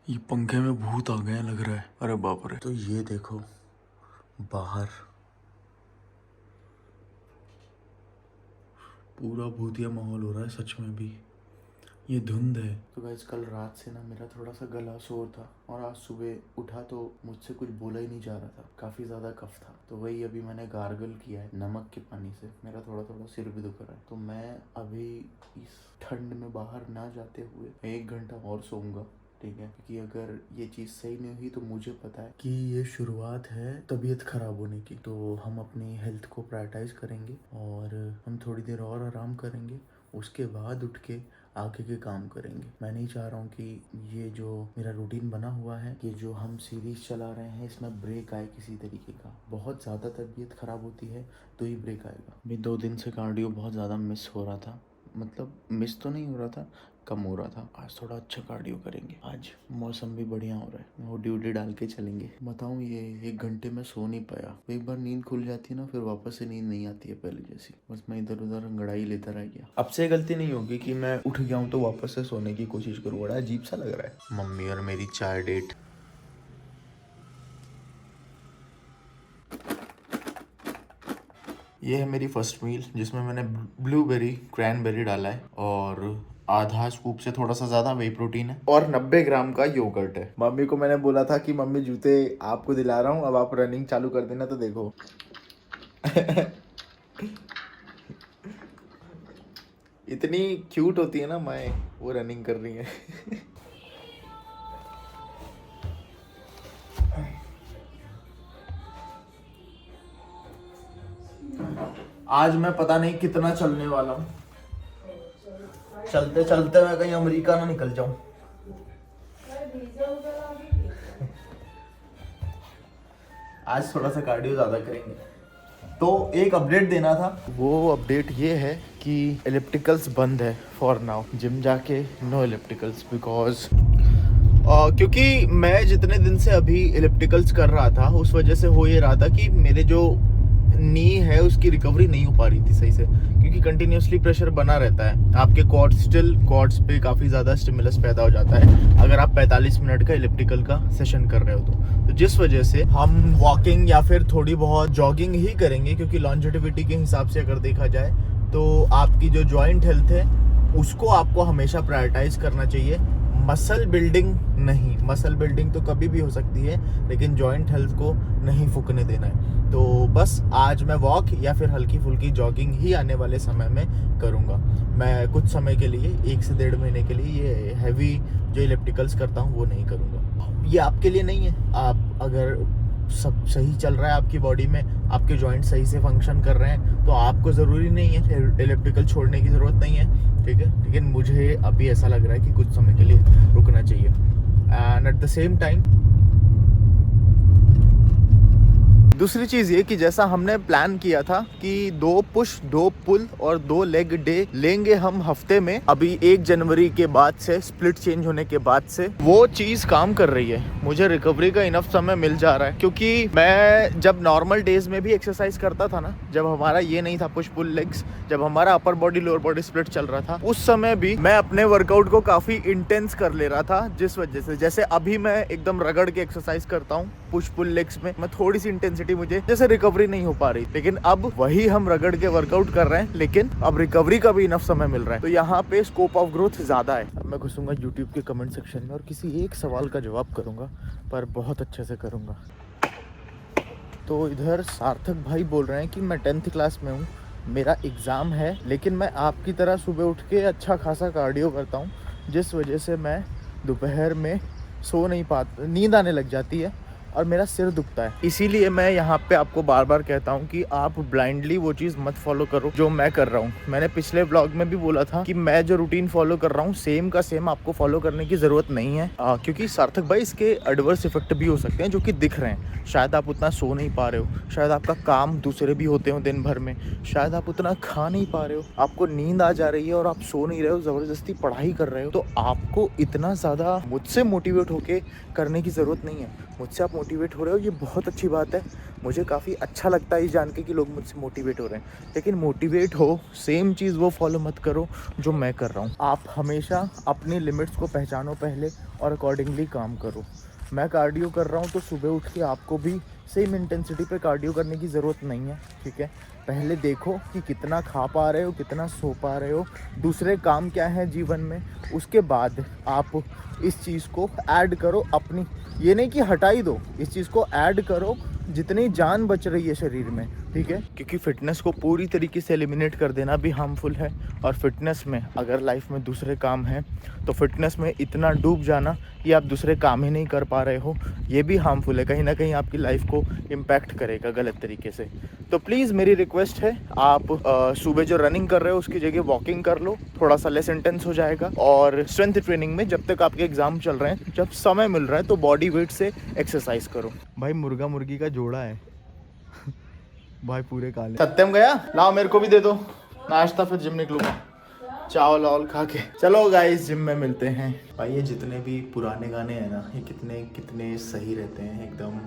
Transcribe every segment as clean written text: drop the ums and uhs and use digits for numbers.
ये पंखे में भूत आ गए लग रहा है। अरे बाप रे। तो ये देखो बाहर पूरा भूतिया माहौल हो रहा है सच में भी। ये धुंध है। तो गाइस कल रात से ना मेरा थोड़ा सा गला शोर था और आज सुबह उठा तो मुझसे कुछ बोला ही नहीं जा रहा था, काफ़ी ज़्यादा कफ था। तो वही अभी मैंने गार्गल किया है नमक के पानी से। मेरा थोड़ा थोड़ा सिर भी दुख रहा है। तो मैं अभी इस ठंड में बाहर ना जाते हुए 1 घंटा और सोऊंगा, ठीक है? क्योंकि अगर ये चीज़ सही नहीं हुई तो मुझे पता है कि ये शुरुआत है तबीयत ख़राब होने की। तो हम अपनी हेल्थ को प्रायोरिटाइज करेंगे और हम थोड़ी देर और आराम करेंगे, उसके बाद उठ के आगे के काम करेंगे। मैं नहीं चाह रहा हूँ कि ये जो मेरा रूटीन बना हुआ है, ये जो हम सीरीज चला रहे हैं, इसमें ब्रेक आए किसी तरीके का। बहुत ज़्यादा तबीयत ख़राब होती है तो ही ब्रेक आएगा। अभी 2 दिन से कार्डियो बहुत ज़्यादा मिस हो रहा था, मतलब मिस तो नहीं हो रहा था, कम हो रहा था। आज थोड़ा अच्छा कार्डियो करेंगे। आज मौसम भी बढ़िया हो रहा है, वो ड्यूटी डाल के चलेंगे। बताऊँ ये 1 घंटे में सो नहीं पाया। एक बार नींद खुल जाती है ना, फिर वापस से नींद नहीं आती है पहले जैसी। बस मैं इधर उधर अंगड़ाई लेता रह गया। अब से गलती नहीं होगी कि मैं उठ गया हूँ तो वापस से सोने की कोशिश करूँ। बड़ा अजीब सा लग रहा है। मम्मी और मेरी चाय डेट। ये है मेरी फर्स्ट मील, जिसमें मैंने ब्लूबेरी क्रैनबेरी डाला है और आधा स्कूप से थोड़ा सा ज़्यादा वे प्रोटीन है और 90 ग्राम का योगर्ट है। मम्मी को मैंने बोला था कि मम्मी जूते आपको दिला रहा हूँ, अब आप रनिंग चालू कर देना। तो देखो इतनी क्यूट होती है ना मैं, वो रनिंग कर रही है। आज मैं पता नहीं कितना चलने वाला हूँ। चलते चलते मैं कहीं अमेरिका ना निकल जाऊं। आज थोड़ा सा कार्डियो ज़्यादा करेंगे। तो एक अपडेट देना था, वो अपडेट ये है कि एलिप्टिकल्स बंद है फॉर नाउ। जिम जाके नो एलिप्टिकल्स, बिकॉज क्योंकि मैं जितने दिन से अभी एलिप्टिकल्स कर रहा था उस वजह से हो ये रहा था कि मेरे जो नी है उसकी रिकवरी नहीं हो पा रही थी सही से, क्योंकि कंटिन्यूसली प्रेशर बना रहता है। आपके क्वाड्स पे काफ़ी ज़्यादा स्टिमुलस पैदा हो जाता है अगर आप 45 मिनट का एलिप्टिकल का सेशन कर रहे हो तो जिस वजह से हम वॉकिंग या फिर थोड़ी बहुत जॉगिंग ही करेंगे, क्योंकि लॉन्जेटिविटी के हिसाब से अगर देखा जाए तो आपकी जो जॉइंट हेल्थ है उसको आपको हमेशा प्रायोरिटाइज करना चाहिए। मसल बिल्डिंग नहीं, मसल बिल्डिंग तो कभी भी हो सकती है, लेकिन जॉइंट हेल्थ को नहीं फूकने देना है। तो बस आज मैं वॉक या फिर हल्की फुल्की जॉगिंग ही आने वाले समय में करूँगा। मैं कुछ समय के लिए 1 से 1.5 महीने के लिए ये हैवी जो इलेप्टिकल्स करता हूँ वो नहीं करूँगा। ये आपके लिए नहीं है। आप अगर सब सही चल रहा है आपकी बॉडी में, आपके जॉइंट सही से फंक्शन कर रहे हैं, तो आपको ज़रूरी नहीं है इलेप्टिकल छोड़ने की ज़रूरत नहीं है, ठीक है? लेकिन मुझे अभी ऐसा लग रहा है कि कुछ समय के लिए रुकना चाहिए। And at the same time दूसरी चीज़ ये कि जैसा हमने प्लान किया था कि 2 पुश 2 पुल और 2 लेग डे लेंगे हम हफ्ते में, अभी 1 जनवरी के बाद से स्प्लिट चेंज होने के बाद से वो चीज़ काम कर रही है। मुझे रिकवरी का इनफ समय मिल जा रहा है, क्योंकि मैं जब नॉर्मल डेज में भी एक्सरसाइज करता था ना, जब हमारा ये नहीं था पुश पुल लेग्स, जब हमारा upper body lower body split चल रहा था, उस समय भी मैं अपने वर्कआउट को काफ़ी इंटेंस कर ले रहा था। जिस वजह से जैसे अभी मैं एकदम रगड़ के एक्सरसाइज करता हूँ पुश पुल लेग्स में, मैं थोड़ी सी इंटेंसिटी मुझे जैसे रिकवरी नहीं हो पा रही, लेकिन अब वही हम रगड़ के वर्कआउट कर रहे हैं, लेकिन अब रिकवरी का भी इनफ समय मिल रहा है। तो यहाँ पे स्कोप ऑफ ग्रोथ ज्यादा है। अब मैं घुसूंगा यूट्यूब के कमेंट सेक्शन में और किसी एक सवाल का जवाब करूंगा, पर बहुत अच्छे से करूंगा। तो इधर सार्थक भाई बोल रहे हैं कि मैं 10th क्लास में हूँ, मेरा एग्ज़ाम है, लेकिन मैं आपकी तरह सुबह उठ के अच्छा खासा कार्डियो करता हूँ, जिस वजह से मैं दोपहर में सो नहीं पाता, नींद आने लग जाती है और मेरा सिर दुखता है। इसीलिए मैं यहाँ पे आपको बार बार कहता हूँ कि आप ब्लाइंडली वो चीज़ मत फॉलो करो जो मैं कर रहा हूँ। मैंने पिछले व्लॉग में भी बोला था कि मैं जो रूटीन फॉलो कर रहा हूँ सेम का सेम आपको फॉलो करने की ज़रूरत नहीं है, क्योंकि सार्थक भाई इसके एडवर्स इफेक्ट भी हो सकते हैं जो कि दिख रहे हैं। शायद आप उतना सो नहीं पा रहे हो, शायद आपका काम दूसरे भी होते हो दिन भर में, शायद आप उतना खा नहीं पा रहे हो, आपको नींद आ जा रही है और आप सो नहीं रहे हो, ज़बरदस्ती पढ़ाई कर रहे हो। तो आपको इतना ज़्यादा मुझसे मोटिवेट होके करने की ज़रूरत नहीं है। मुझसे आप मोटिवेट हो रहे हो, ये बहुत अच्छी बात है, मुझे काफ़ी अच्छा लगता है ये जान के कि लोग मुझसे मोटिवेट हो रहे हैं, लेकिन मोटिवेट हो सेम चीज़ वो फॉलो मत करो जो मैं कर रहा हूँ। आप हमेशा अपनी लिमिट्स को पहचानो पहले और अकॉर्डिंगली काम करो। मैं कार्डियो कर रहा हूँ तो सुबह उठ के आपको भी सेम इंटेंसिटी पे कार्डियो करने की ज़रूरत नहीं है, ठीक है। पहले देखो कि कितना खा पा रहे हो, कितना सो पा रहे हो, दूसरे काम क्या है जीवन में, उसके बाद आप इस चीज़ को ऐड करो अपनी। ये नहीं कि हटा ही दो, इस चीज़ को ऐड करो जितनी जान बच रही है शरीर में, ठीक है। क्योंकि फिटनेस को पूरी तरीके से एलिमिनेट कर देना भी हार्मफुल है, और फिटनेस में अगर लाइफ में दूसरे काम हैं तो फिटनेस में इतना डूब जाना कि आप दूसरे काम ही नहीं कर पा रहे हो, ये भी हार्मफुल है, कहीं ना कहीं आपकी लाइफ को इम्पैक्ट करेगा गलत तरीके से। तो प्लीज़ मेरी रिक्वेस्ट है, आप सुबह जो रनिंग कर रहे हो उसकी जगह वॉकिंग कर लो, थोड़ा सा लेस इंटेंस हो जाएगा। और स्ट्रेंथ ट्रेनिंग में जब तक आपके एग्जाम चल रहे हैं, जब समय मिल रहा है तो बॉडी वेट से एक्सरसाइज करो। भाई मुर्गा मुर्गी का जोड़ा है भाई, पूरे काले। सत्यम गया, लाओ मेरे को भी दे दो नाश्ता, फिर जिम निकलूंगा चावल वावल खा के। चलो गाइस जिम में मिलते हैं। भाई ये जितने भी पुराने गाने हैं ना, ये कितने कितने सही रहते हैं, एकदम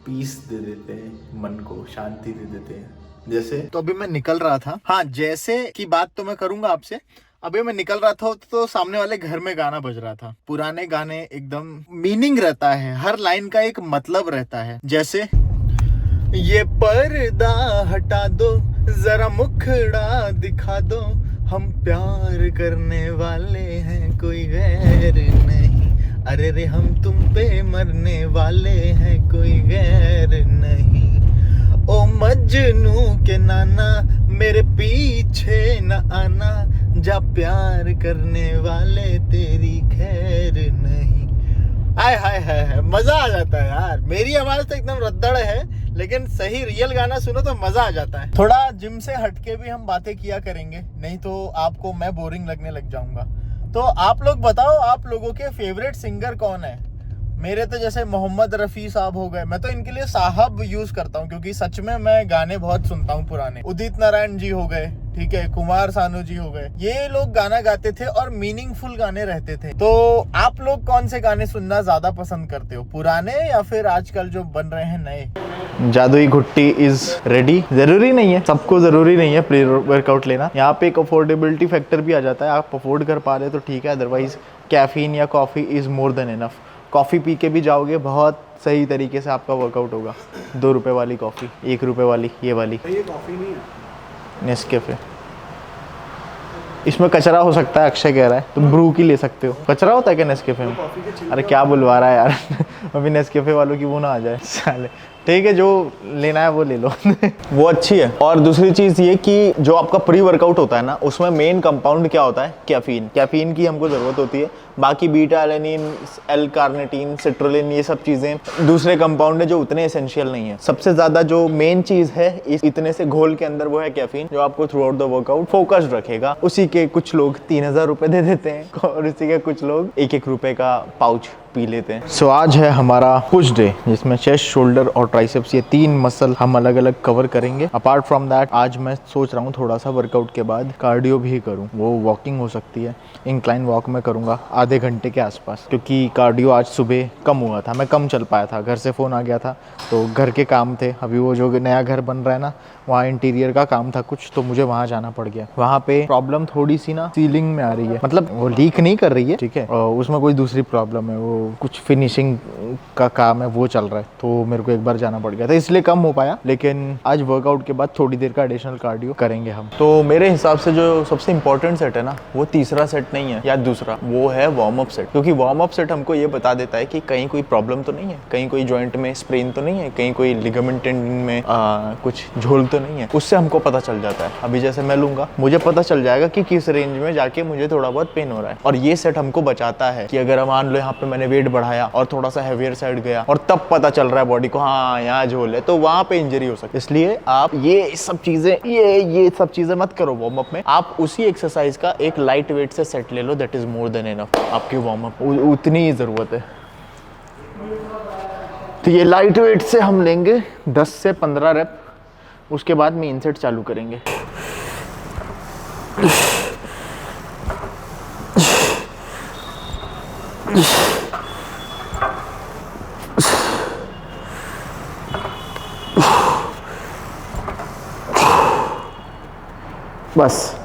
पीस दे देते हैं, मन को शांति दे देते हैं। जैसे तो अभी मैं निकल रहा था, हाँ जैसे की बात तो मैं करूंगा आपसे। अभी मैं निकल रहा था तो सामने वाले घर में गाना बज रहा था। पुराने गाने एकदम मीनिंग रहता है, हर लाइन का एक मतलब रहता है। जैसे ये पर्दा हटा दो, जरा मुखड़ा दिखा दो, हम प्यार करने वाले हैं कोई गैर नहीं, अरे रे हम तुम पे मरने वाले हैं कोई गैर नहीं। ओ मजनू के नाना मेरे पीछे न आना, जा प्यार करने वाले तेरी खैर नहीं। हाय हाय हाय हाय, मजा आ जाता है यार। मेरी आवाज तो एकदम रद्दड़ है, लेकिन सही रियल गाना सुनो तो मजा आ जाता है। थोड़ा जिम से हटके भी हम बातें किया करेंगे, नहीं तो आपको मैं बोरिंग लगने लग जाऊंगा। तो आप लोग बताओ, आप लोगों के फेवरेट सिंगर कौन है? मेरे तो जैसे मोहम्मद रफ़ी साहब हो गए, मैं तो इनके लिए साहब यूज करता हूँ, क्योंकि सच में मैं गाने बहुत सुनता हूँ पुराने। उदित नारायण जी हो गए, ठीक है, कुमार सानू जी हो गए, ये लोग गाना गाते थे और मीनिंगफुल गाने रहते थे। तो आप लोग कौन से गाने सुनना ज्यादा पसंद करते हो, पुराने या फिर आजकल जो बन रहे हैं नए? जादुई घुट्टी इज रेडी। जरूरी नहीं है, सबको जरूरी नहीं है प्री वर्कआउट लेना। यहाँ पे एक अफोर्डेबिलिटी फैक्टर भी आ जाता है, आप अफोर्ड कर पा रहे तो ठीक है, अदरवाइज कैफीन या coffee is more than enough. Coffee P के भी जाओगे, बहुत सही तरीके से आपका वर्कआउट होगा। 2 रुपए वाली कॉफ़ी, 1 रुपए वाली, ये वाली। ये कॉफ़ी नहीं है, नेस्कैफे। इसमें कचरा हो सकता है, अक्षय कह रहा है, तुम ब्रू की ले सकते हो। कचरा होता है क्या नेस्कैफे में? अरे क्या बुलवा रहा है यार अभी नेस्कैफे वालों की वो ना आ जाए साले। ठीक है, जो लेना है वो ले लो वो अच्छी है। और दूसरी चीज़ ये कि जो आपका प्री वर्कआउट होता है ना, उसमें मेन कंपाउंड क्या होता है? कैफीन। कैफीन की हमको ज़रूरत होती है। बाकी beta alanine, L carnitine, citrulline, ये सब चीज़ें दूसरे कंपाउंड है जो उतने एसेंशियल नहीं है। सबसे ज़्यादा जो मेन चीज़ है इस इतने से घोल के अंदर, वो है कैफीन, जो आपको through out the workout focused रखेगा। उसी के कुछ लोग 3000 रुपये दे देते हैं और उसी के कुछ लोग 1-1 रुपये का पाउच पी लेते हैं। सो आज है हमारा पुश डे, जिसमें चेस्ट, शोल्डर और ट्राइसेप्स, ये 3 मसल हम अलग अलग कवर करेंगे। अपार्ट फ्रॉम दैट आज मैं सोच रहा हूँ थोड़ा सा वर्कआउट के बाद कार्डियो भी करूँ। वो वॉकिंग हो सकती है, इंक्लाइन वॉक में करूँगा आधे घंटे के आसपास, क्योंकि कार्डियो आज सुबह कम हुआ था, मैं कम चल पाया था, घर से फ़ोन आ गया था तो घर के काम थे। अभी वो जो नया घर बन रहा है ना, वहाँ इंटीरियर का काम था कुछ, तो मुझे वहाँ जाना पड़ गया। वहाँ पे प्रॉब्लम थोड़ी सी ना सीलिंग में आ रही है, मतलब वो लीक नहीं कर रही है, ठीक है, उसमें कोई दूसरी प्रॉब्लम है, वो कुछ फिनिशिंग का काम है, वो चल रहा है, तो मेरे को एक बार जाना पड़ गया था, इसलिए कम हो पाया। लेकिन आज वर्कआउट के बाद थोड़ी देर का एडिशनल कार्डियो करेंगे हम। तो मेरे हिसाब से जो सबसे इंपॉर्टेंट सेट है ना, वो तीसरा सेट नहीं है या दूसरा, वो है वार्म अप सेट। क्योंकि वार्म अप सेट हमको ये बता देता है कि कहीं कोई प्रॉब्लम तो नहीं है, कहीं कोई जॉइंट में स्प्रेन तो नहीं है, कहीं कोई लिगामेंट टेंडन में कुछ झोल तो नहीं है, उससे हमको पता चल जाता है। अभी जैसे मैं लूंगा, मुझे पता चल जाएगा कि किस रेंज में जाके मुझे थोड़ा बहुत पेन हो रहा है। और ये सेट हमको बचाता है कि अगर मान लो यहाँ पे मैंने वेट बढ़ाया और थोड़ा सा हैवियर साइड गया और तब पता चल रहा है बॉडी को हाँ यहाँ झोल है, तो वहां पे इंजरी हो सकती है। इसलिए आप ये सब चीजें मत करो वार्म अप में। आप उसी एक्सरसाइज का एक लाइट वेट से सेट ले लो, that is more than enough. आपकी वार्म अप उतनी ही जरूरत है। तो ये लाइट वेट से हम लेंगे 10 से 15 रेप, उसके बाद में इनसेट चालू करेंगे। बस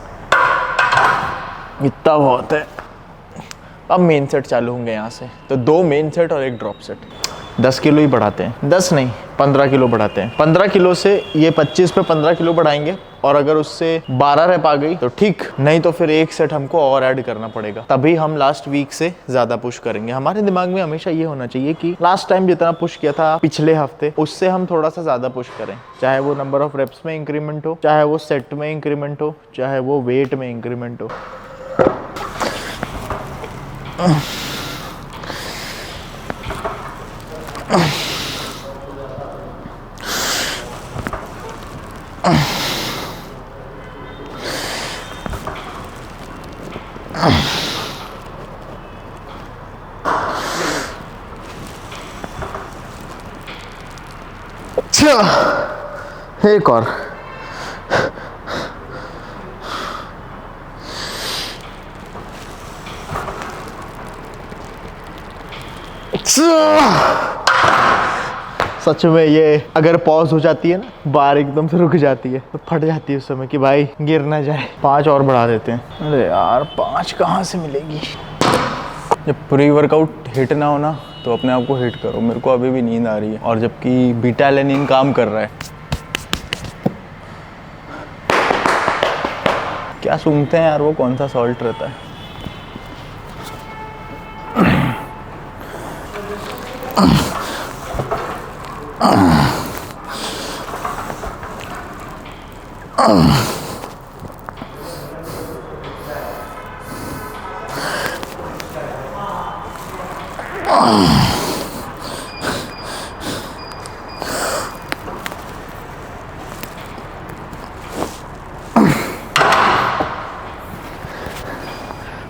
इतना बहुत है। अब मेन सेट चालू होंगे यहाँ से, तो 2 मेन सेट और 1 ड्रॉप सेट। 10 किलो ही बढ़ाते हैं, 10 नहीं 15 किलो बढ़ाते हैं। 15 किलो से ये 25 पे 15 किलो बढ़ाएंगे, और अगर उससे 12 रैप आ गई तो ठीक, नहीं तो फिर 1 सेट हमको और ऐड करना पड़ेगा, तभी हम लास्ट वीक से ज्यादा पुश करेंगे। हमारे दिमाग में हमेशा ये होना चाहिए कि लास्ट टाइम जितना पुश किया था पिछले हफ्ते, उससे हम थोड़ा सा ज्यादा पुश करें, चाहे वो नंबर ऑफ रेप्स में इंक्रीमेंट हो, चाहे वो सेट में इंक्रीमेंट हो, चाहे वो वेट में इंक्रीमेंट हो। एक और। सच में ये अगर पॉज हो जाती है ना, बार एकदम से रुक जाती है, तो फट जाती है उस समय कि भाई गिर ना जाए। 5 और बढ़ा देते हैं। अरे यार 5 कहाँ से मिलेगी? जब प्री वर्कआउट हिट ना हो ना, तो अपने आप को हिट करो। मेरे को अभी भी नींद आ रही है, और जबकि बीटा एलेनिन काम कर रहा है। क्या सूंघते हैं यार, वो कौन सा सॉल्ट रहता है?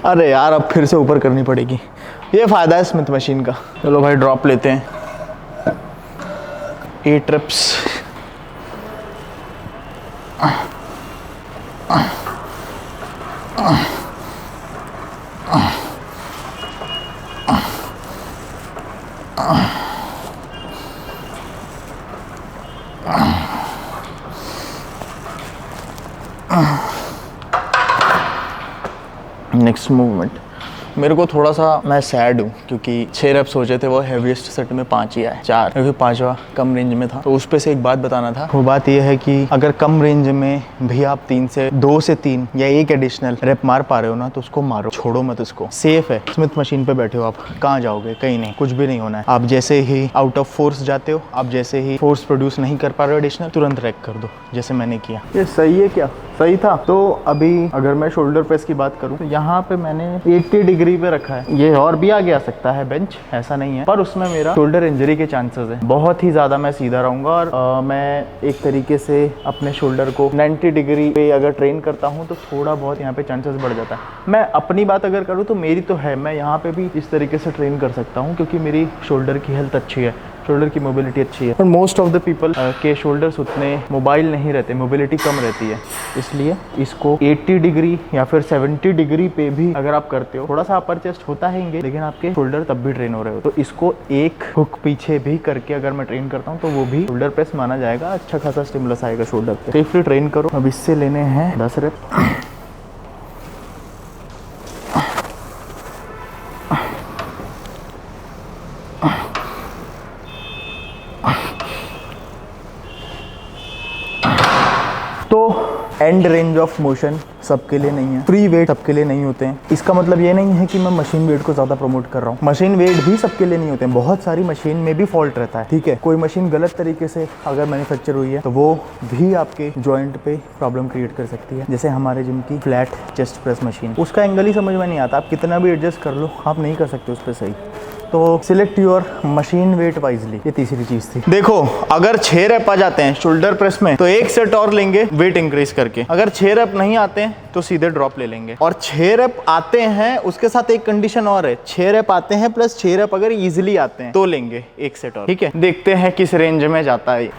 अरे यार अब फिर से ऊपर करनी पड़ेगी। ये फायदा है स्मिथ मशीन का। चलो भाई ड्रॉप लेते हैं। 8 reps। Next movement. मेरे को थोड़ा सा, मैं सैड हूँ क्योंकि 6 रेप्स सोचे थे, वो हैवीएस्ट सेट में 5 ही आए, 4, क्योंकि 5वां कम रेंज में था। तो उस पे से एक बात बताना था। वो बात ये है कि अगर कम रेंज में भी आप 2 से 3 या 1 एडिशनल रेप मार पा रहे हो ना, तो उसको मारो, छोड़ो मत इसको। सेफ है। स्मिथ मशीन पे बैठे हो आप, कहाँ जाओगे? कहीं नहीं, कुछ भी नहीं होना है। आप जैसे ही आउट ऑफ फोर्स जाते हो, आप जैसे ही फोर्स प्रोड्यूस नहीं कर पा रहे हो एडिशनल, तुरंत रैक कर दो, जैसे मैंने किया। ये सही है क्या? सही था। तो अभी अगर मैं शोल्डर प्रेस की बात करूँ, तो यहाँ पे मैंने 80 डिग्री पे रखा है। ये और भी आगे आ सकता है बेंच, ऐसा नहीं है, पर उसमें मेरा शोल्डर इंजरी के चांसेस है बहुत ही ज़्यादा। मैं सीधा रहूँगा, और मैं एक तरीके से अपने शोल्डर को 90 डिग्री पे अगर ट्रेन करता हूँ, तो थोड़ा बहुत यहाँ पे चांसेस बढ़ जाता है। मैं अपनी बात अगर करूँ तो मेरी तो है, मैं यहाँ पे भी इस तरीके से ट्रेन कर सकता हूँ, क्योंकि मेरी शोल्डर की हेल्थ अच्छी है, शोल्डर की मोबिलिटी अच्छी है। पर मोस्ट ऑफ द पीपल के शोल्डर्स उतने मोबाइल नहीं रहते, मोबिलिटी कम रहती है। इसलिए इसको 80 डिग्री या फिर 70 डिग्री पे भी अगर आप करते हो, थोड़ा सा अपर चेस्ट होता है, लेकिन आपके शोल्डर तब भी ट्रेन हो रहे हो। तो इसको एक हुक पीछे भी करके अगर मैं ट्रेन करता हूँ, तो वो भी शोल्डर प्रेस माना जाएगा। अच्छा खासा स्टिमुलस आएगा शोल्डर पे। सेफली ट्रेन करो। अब इससे लेने हैं 10 rape. And range of motion सबके लिए नहीं है, फ्री वेट सबके लिए नहीं होते हैं। इसका मतलब ये नहीं है कि मैं मशीन वेट को ज़्यादा प्रमोट कर रहा हूँ। मशीन वेट भी सबके लिए नहीं होते हैं, बहुत सारी मशीन में भी फॉल्ट रहता है। ठीक है, कोई मशीन गलत तरीके से अगर मैन्युफैक्चर हुई है, तो वो भी आपके जॉइंट पे प्रॉब्लम क्रिएट कर सकती है। जैसे हमारे जिम की फ्लैट चेस्ट प्रेस मशीन, उसका एंगल ही समझ में नहीं आता। आप कितना भी एडजस्ट कर लो, आप नहीं कर सकते उस पर सही। तो select your machine weight wisely. ये तीसरी चीज थी। देखो, अगर 6 रेप आ जाते हैं शोल्डर प्रेस में, तो 1 सेट और लेंगे वेट इंक्रीज करके। अगर 6 रेप नहीं आते हैं, तो सीधे ड्रॉप ले लेंगे। और 6 रेप आते हैं, उसके साथ एक कंडीशन और है। 6 रेप आते हैं प्लस 6 रेप अगर इजिली आते हैं, तो लेंगे 1 सेट और। ठीक है, देखते हैं किस रेंज में जाता है।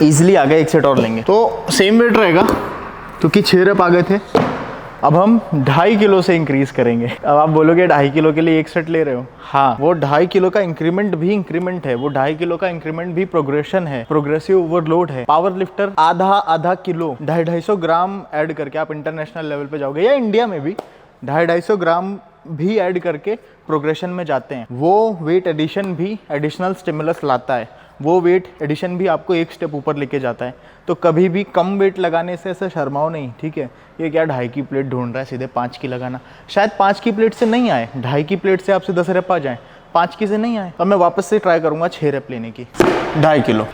ईजिली आ गए, एक सेट और लेंगे तो सेम वेट रहेगा क्योंकि 6 रेप आ गए थे। अब हम 2.5 किलो से इंक्रीज करेंगे। अब आप बोलोगे 2.5 किलो के लिए एक सेट ले रहे हो, हाँ वो 2.5 किलो का इंक्रीमेंट भी इंक्रीमेंट है, वो 2.5 किलो का इंक्रीमेंट भी प्रोग्रेशन है, प्रोग्रेसिव ओवरलोड है। पावर लिफ्टर आधा किलो 250 ग्राम ऐड करके आप इंटरनेशनल लेवल पे जाओगे या इंडिया में भी 250 ग्राम भी ऐड करके प्रोग्रेशन में जाते हैं। वो वेट एडिशन भी एडिशनल स्टिमुलस लाता है, वो वेट एडिशन भी आपको एक स्टेप ऊपर लेके जाता है। तो कभी भी कम वेट लगाने से ऐसे शर्माओ नहीं, ठीक है। ये क्या 2.5 की प्लेट ढूंढ रहा है, सीधे 5 की लगाना। शायद 5 की प्लेट से नहीं आए, 2.5 की प्लेट से आपसे 10 रेप आ जाए, 5 की से नहीं आए। अब मैं वापस से ट्राई करूंगा 6 रेप लेने की, 2.5 किलो।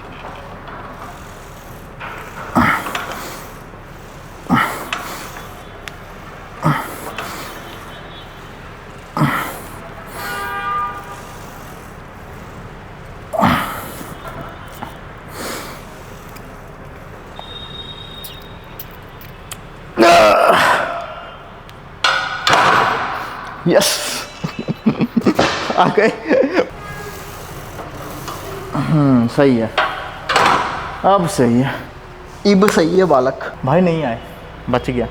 यस आ गए। सही है, अब सही है, इब सही है बालक। भाई नहीं आए, बच गया।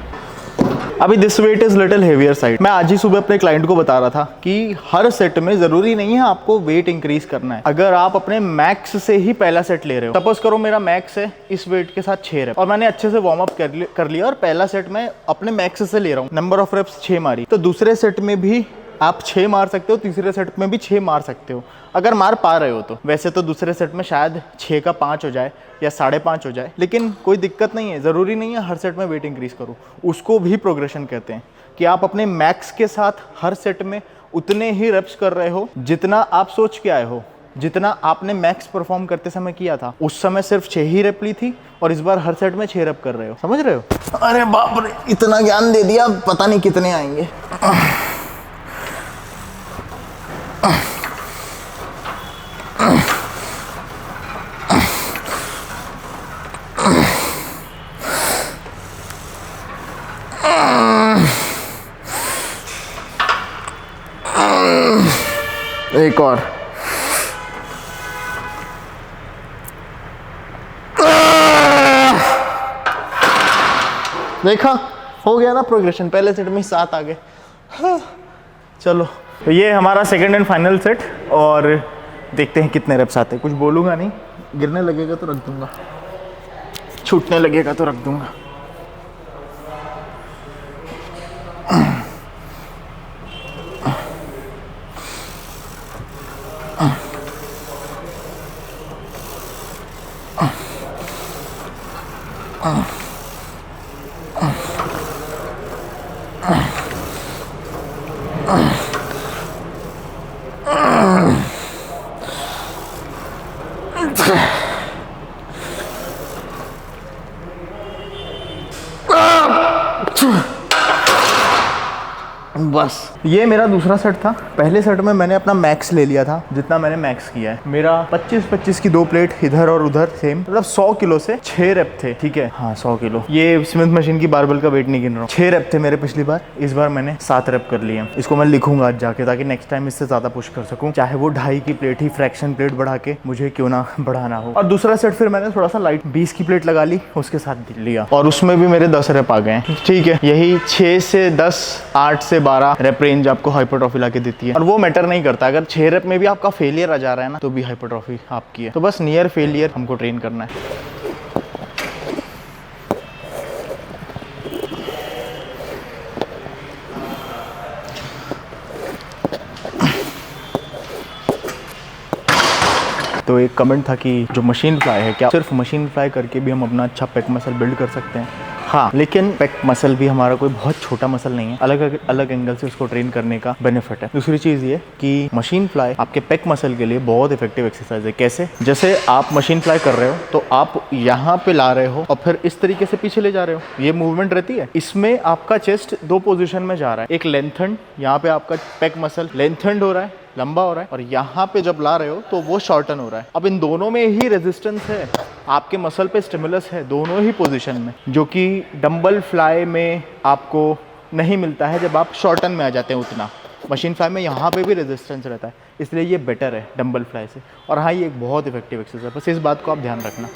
अभी this weight is little heavier side. मैं आज ही सुबह अपने क्लाइंट को बता रहा था कि हर सेट में जरूरी नहीं है आपको वेट इंक्रीज करना है। अगर आप अपने मैक्स से ही पहला सेट ले रहे हो, सपोज करो मेरा मैक्स है इस वेट के साथ 6 रेप और मैंने अच्छे से वार्म अप कर लिया और पहला सेट मैं अपने मैक्स से ले रहा हूँ, नंबर ऑफ रेप्स 6 मारी, तो दूसरे सेट में भी आप 6 मार सकते हो, तीसरे सेट में भी 6 मार सकते हो अगर मार पा रहे हो तो। वैसे तो दूसरे सेट में शायद 6 का 5 हो जाए या 5.5 हो जाए, लेकिन कोई दिक्कत नहीं है, ज़रूरी नहीं है हर सेट में वेट इंक्रीज करो। उसको भी प्रोग्रेशन कहते हैं कि आप अपने मैक्स के साथ हर सेट में उतने ही रेप्स कर रहे हो जितना आप सोच के आए हो, जितना आपने मैक्स परफॉर्म करते समय किया था। उस समय सिर्फ 6 ही रेप ली थी और इस बार हर सेट में 6 रेप कर रहे हो, समझ रहे हो? अरे बाप रे, इतना ज्ञान दे दिया, पता नहीं कितने आएंगे। एक और, देखा हो गया ना प्रोग्रेशन, पहले सेट में 7 आ गए। चलो तो ये हमारा सेकंड एंड फाइनल सेट और देखते हैं कितने रेप्स आते हैं। कुछ बोलूँगा नहीं, गिरने लगेगा तो रख दूंगा, छूटने लगेगा तो रख दूंगा। बस ये मेरा दूसरा सेट था। पहले सेट में मैंने अपना मैक्स ले लिया था, जितना मैंने मैक्स किया है। मेरा 25-25 की 2 प्लेट इधर और उधर सेम, मतलब 100 किलो से 6 रेप थे, ठीक है। हाँ 100 किलो, ये स्मिथ मशीन की बारबल का वेट नहीं गिन रहा हूँ। 6 रेप थे मेरे पिछली बार, इस बार मैंने 7 रेप कर लिए। इसको मैं लिखूंगा आज जाके ताकि नेक्स्ट टाइम इससे ज्यादा पुश कर सकूँ, चाहे वो 2.5 की प्लेट ही फ्रैक्शन प्लेट बढ़ा के मुझे क्यों ना बढ़ाना हो। और दूसरा सेट फिर मैंने थोड़ा सा लाइट 20 की प्लेट लगा ली, उसके साथ लिया और उसमें भी मेरे 10 रेप आ गए, ठीक है। यही 6 से 10, 8 से 12 रेप रेंज आपको हाइपरट्रॉफी लाके देती है। और वो मैटर नहीं करता, अगर 6 रेप में भी आपका फेलियर आ जा रहा है ना, तो भी हाइपरट्रॉफी आपकी है। तो बस नियर फेलियर हमको ट्रेन करना है। तो एक कमेंट था कि जो मशीन फ्लाई है, क्या सिर्फ मशीन फ्लाई करके भी हम अपना अच्छा पेक मसल बिल्ड कर सकते हैं? हाँ, लेकिन पेक मसल भी हमारा कोई बहुत छोटा मसल नहीं है, अलग अलग एंगल से उसको ट्रेन करने का बेनिफिट है। दूसरी चीज़ ये कि मशीन फ्लाई आपके पेक मसल के लिए बहुत इफेक्टिव एक्सरसाइज है। कैसे? जैसे आप मशीन फ्लाई कर रहे हो तो आप यहाँ पे ला रहे हो और फिर इस तरीके से पीछे ले जा रहे हो, ये मूवमेंट रहती है। इसमें आपका चेस्ट 2 पोजिशन में जा रहा है, एक लेंथन, यहाँ पे आपका पेक मसल लेंथनड हो रहा है, लंबा हो रहा है, और यहाँ पे जब ला रहे हो तो वो शॉर्टन हो रहा है। अब इन दोनों में ही रेजिस्टेंस है, आपके मसल पे स्टिमुलस है दोनों ही पोजीशन में, जो कि डंबल फ्लाई में आपको नहीं मिलता है जब आप शॉर्टन में आ जाते हैं उतना। मशीन फ्लाई में यहाँ पे भी रेजिस्टेंस रहता है, इसलिए ये बेटर है डंबल फ्लाई से। और हाँ, ये एक बहुत इफेक्टिव एक्सरसाइज है, बस इस बात को आप ध्यान रखना।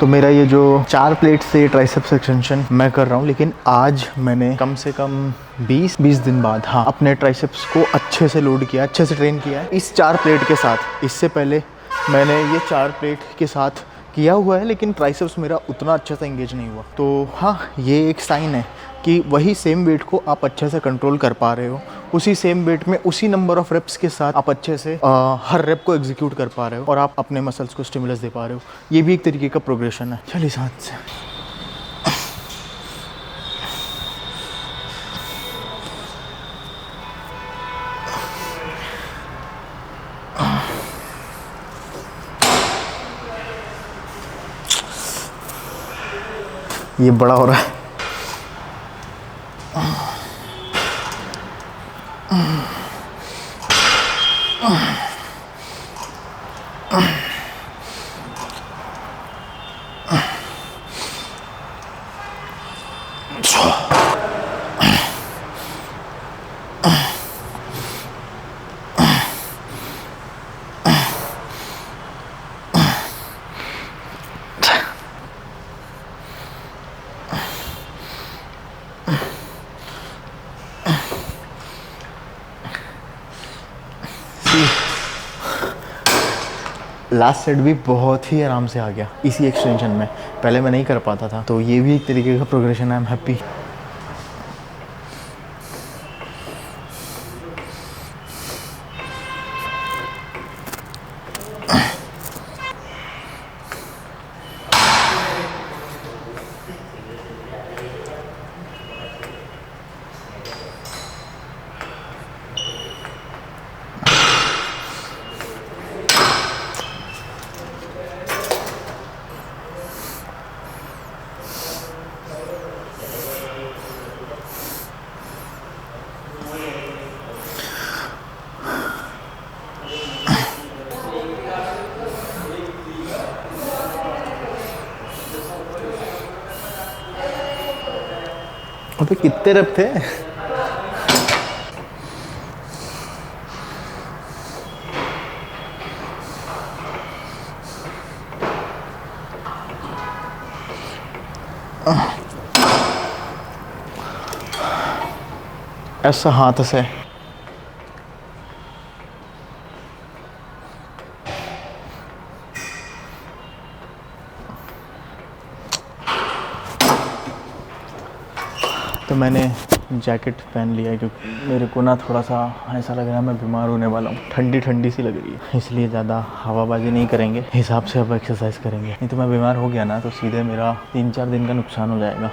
तो मेरा ये जो 4 प्लेट से ट्राइसेप्स एक्सटेंशन मैं कर रहा हूँ, लेकिन आज मैंने कम से कम 20 दिन बाद हाँ अपने ट्राइसेप्स को अच्छे से लोड किया, अच्छे से ट्रेन किया है इस 4 प्लेट के साथ। इससे पहले मैंने ये 4 प्लेट के साथ किया हुआ है, लेकिन ट्राइसेप्स मेरा उतना अच्छे से इंगेज नहीं हुआ। तो हाँ, ये एक साइन है कि वही सेम वेट को आप अच्छे से कंट्रोल कर पा रहे हो, उसी सेम वेट में उसी नंबर ऑफ रेप्स के साथ आप अच्छे से हर रेप को एग्जीक्यूट कर पा रहे हो और आप अपने मसल्स को स्टिमुलस दे पा रहे हो। ये भी एक तरीके का प्रोग्रेशन है। चलिए साथ से ये बड़ा हो रहा है। लास्ट सेट भी बहुत ही आराम से आ गया इसी एक्सटेंशन में, पहले मैं नहीं कर पाता था। तो ये भी एक तरीके का प्रोग्रेशन है। I am happy. अबे कितने रप थे? ऐसा हाथ से तो मैंने जैकेट पहन लिया है क्योंकि मेरे को ना थोड़ा सा ऐसा लग रहा है मैं बीमार होने वाला हूँ। ठंडी ठंडी सी लग रही है, इसलिए ज़्यादा हवाबाजी नहीं करेंगे, हिसाब से अब एक्सरसाइज करेंगे। नहीं तो मैं बीमार हो गया ना तो सीधे मेरा 3-4 दिन का नुकसान हो जाएगा।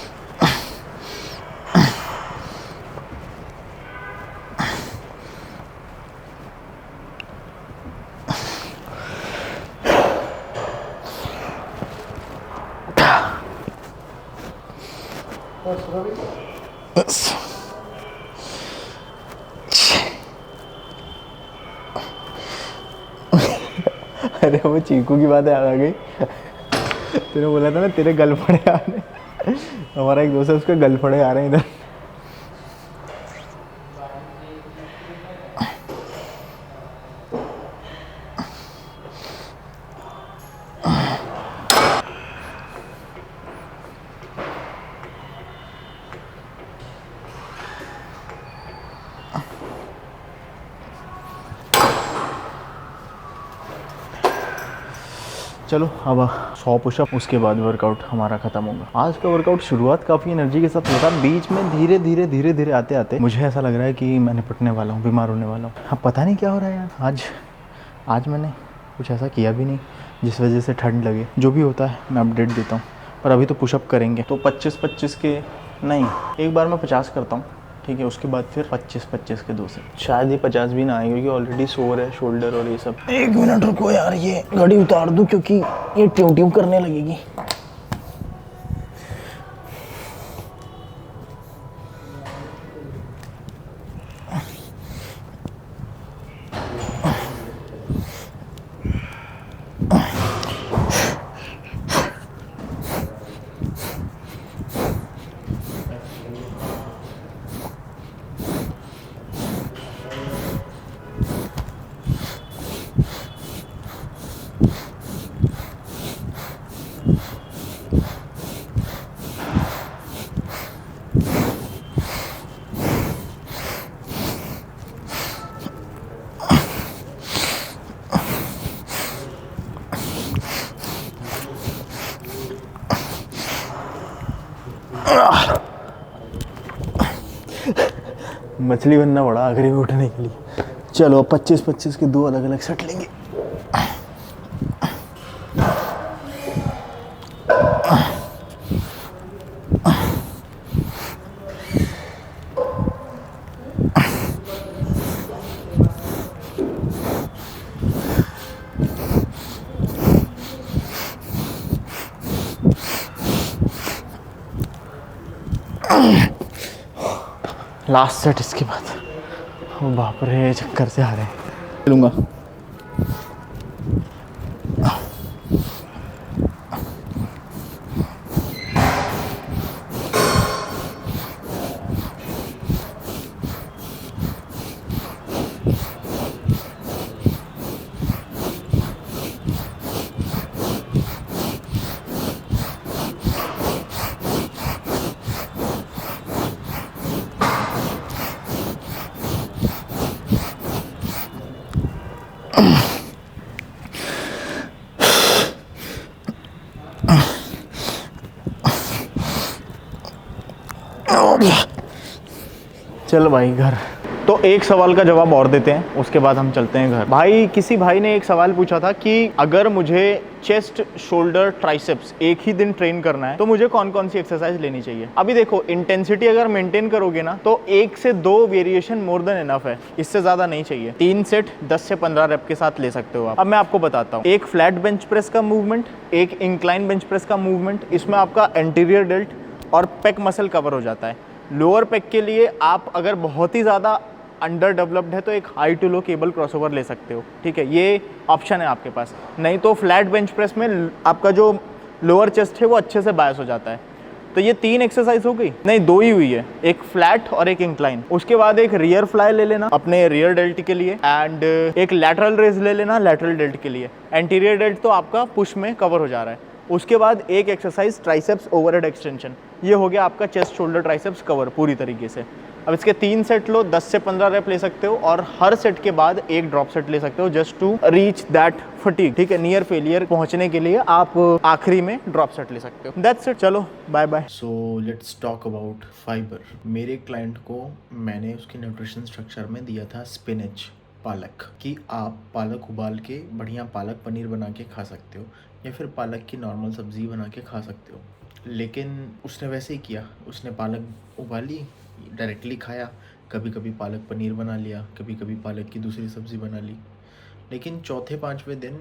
अरे वो चीकू की बात याद आ गई। तूने बोला था ना तेरे गलफड़े आ रहे, हमारा एक दोस्त है उसके गलफड़े आ रहे हैं इधर। चलो अब 100 पुशअप, उसके बाद वर्कआउट हमारा खत्म होगा। आज का वर्कआउट शुरुआत काफ़ी एनर्जी के साथ होता है, बीच में धीरे धीरे आते आते मुझे ऐसा लग रहा है कि मैं निपटने वाला हूँ, बीमार होने वाला हूँ। अब पता नहीं क्या हो रहा है यार। आज मैंने कुछ ऐसा किया भी नहीं जिस वजह से ठंड लगे। जो भी होता है मैं अपडेट देता हूँ, पर अभी तो पुशअप करेंगे। तो 25-25 के नहीं, एक बार मैं 50 करता हूँ, ठीक है। उसके बाद फिर 25-25 के 2 सेट। शायद ये 50 भी ना आए क्योंकि ऑलरेडी सोर है शोल्डर और ये सब। 1 मिनट रुको यार, ये घड़ी उतार दूँ क्योंकि ये ट्यूब ट्यूब करने लगेगी। मछली बनना पड़ा आखिरी में उठने के लिए। चलो 25-25 के 2 अलग अलग सेट लेंगे। लास्ट सेट इसके बाद। ओ बाप रे, चक्कर से आ रहे हैं। लूँगा चल भाई घर। तो एक सवाल का जवाब और देते हैं, उसके बाद हम चलते हैं घर। भाई, किसी भाई ने एक सवाल पूछा था कि अगर मुझे चेस्ट, शोल्डर, ट्राइसेप्स एक ही दिन ट्रेन करना है तो मुझे कौन कौन सी एक्सरसाइज लेनी चाहिए। अभी देखो, इंटेंसिटी अगर मेंटेन करोगे ना तो 1 से 2 वेरिएशन मोर देन इनफ है, इससे ज्यादा नहीं चाहिए। 3 सेट 10 से 15 रेप के साथ ले सकते हो आप। अब मैं आपको बताता हूँ, एक फ्लैट बेंच प्रेस का मूवमेंट, एक इंक्लाइन बेंच प्रेस का मूवमेंट। इसमें आपका एंटीरियर डेल्ट और पेक मसल कवर हो जाता है। लोअर पेक के लिए आप अगर बहुत ही ज़्यादा अंडर डेवलप्ड है तो एक high to low cable crossover ले सकते हो, ठीक है। ये ऑप्शन है आपके पास। नहीं तो फ्लैट बेंच प्रेस में आपका जो लोअर चेस्ट है वो अच्छे से बायस हो जाता है। तो ये 3 एक्सरसाइज हो गई, नहीं 2 ही हुई है, एक फ्लैट और एक इंक्लाइन। उसके बाद एक रियर फ्लाई ले लेना अपने रियर डेल्ट के लिए, एंड एक लैटरल रेज ले लेना लैटरल डेल्ट के लिए। एंटीरियर डेल्ट तो आपका पुश में कवर हो जा रहा है। उसके बाद एक एक्सरसाइज ट्राइसेप्स ओवरहेड एक्सटेंशन। ये हो गया आपका चेस्ट, शोल्डर, ट्राइसेप्स कवर पूरी तरीके से। अब इसके 3 सेट लो, 10 से 15 रेप ले सकते हो, और हर सेट के बाद एक ड्रॉप सेट ले सकते हो just to reach that fatigue, ठीक है। नियर फेलियर पहुंचने के लिए आप आखिरी में ड्रॉप सेट ले सकते हो। दैट्स इट, चलो bye bye. So let's talk about fibre. मेरे क्लाइंट को मैंने उसके न्यूट्रिशन स्ट्रक्चर में दिया था स्पिनच, पालक, कि आप पालक उबाल के बढ़िया पालक पनीर बना के खा सकते हो, या फिर पालक की नॉर्मल सब्ज़ी बना के खा सकते हो। लेकिन उसने वैसे ही किया, उसने पालक उबाली, डायरेक्टली खाया, कभी कभी पालक पनीर बना लिया, कभी कभी पालक की दूसरी सब्ज़ी बना ली। लेकिन चौथे 5वें दिन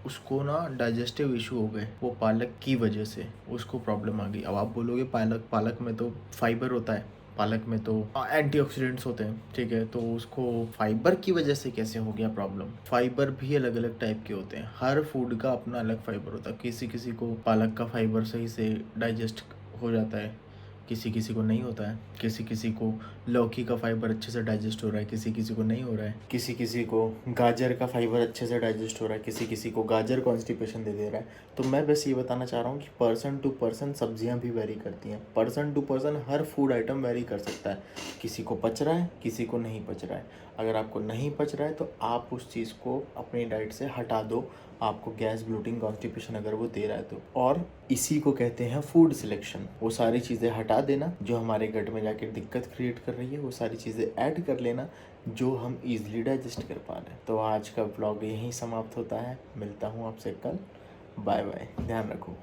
उसको ना डाइजेस्टिव इशू हो गए, वो पालक की वजह से उसको प्रॉब्लम आ गई। अब आप बोलोगे पालक में तो फाइबर होता है, पालक में तो एंटीऑक्सीडेंट्स होते हैं, ठीक है, तो उसको फाइबर की वजह से कैसे हो गया प्रॉब्लम। फाइबर भी अलग अलग टाइप के होते हैं, हर फूड का अपना अलग फाइबर होता है। किसी किसी को पालक का फाइबर सही से डाइजेस्ट हो जाता है, किसी किसी को नहीं होता है। किसी किसी को लौकी का फाइबर अच्छे से डाइजेस्ट हो रहा है, किसी किसी को नहीं हो रहा है। किसी किसी को गाजर का फाइबर अच्छे से डाइजेस्ट हो रहा है, किसी किसी को गाजर कॉन्स्टिपेशन दे रहा है। तो मैं बस ये बताना चाह रहा हूँ कि पर्सन टू पर्सन सब्जियाँ भी वेरी करती हैं, पर्सन टू पर्सन हर फूड आइटम वेरी कर सकता है। किसी को पच रहा है, किसी को नहीं पच रहा है। अगर आपको नहीं पच रहा है तो आप उस चीज़ को अपनी डाइट से हटा दो, आपको गैस, ब्लोटिंग, कॉन्स्टिपेशन अगर वो दे रहा है तो। और इसी को कहते हैं फूड सिलेक्शन। वो सारी चीज़ें हटा देना जो हमारे गट में जाके दिक्कत क्रिएट कर रही है, वो सारी चीज़ें ऐड कर लेना जो हम इजीली डाइजेस्ट कर पा रहे हैं। तो आज का व्लॉग यहीं समाप्त होता है। मिलता हूँ आपसे कल। बाय बाय, ध्यान रखो।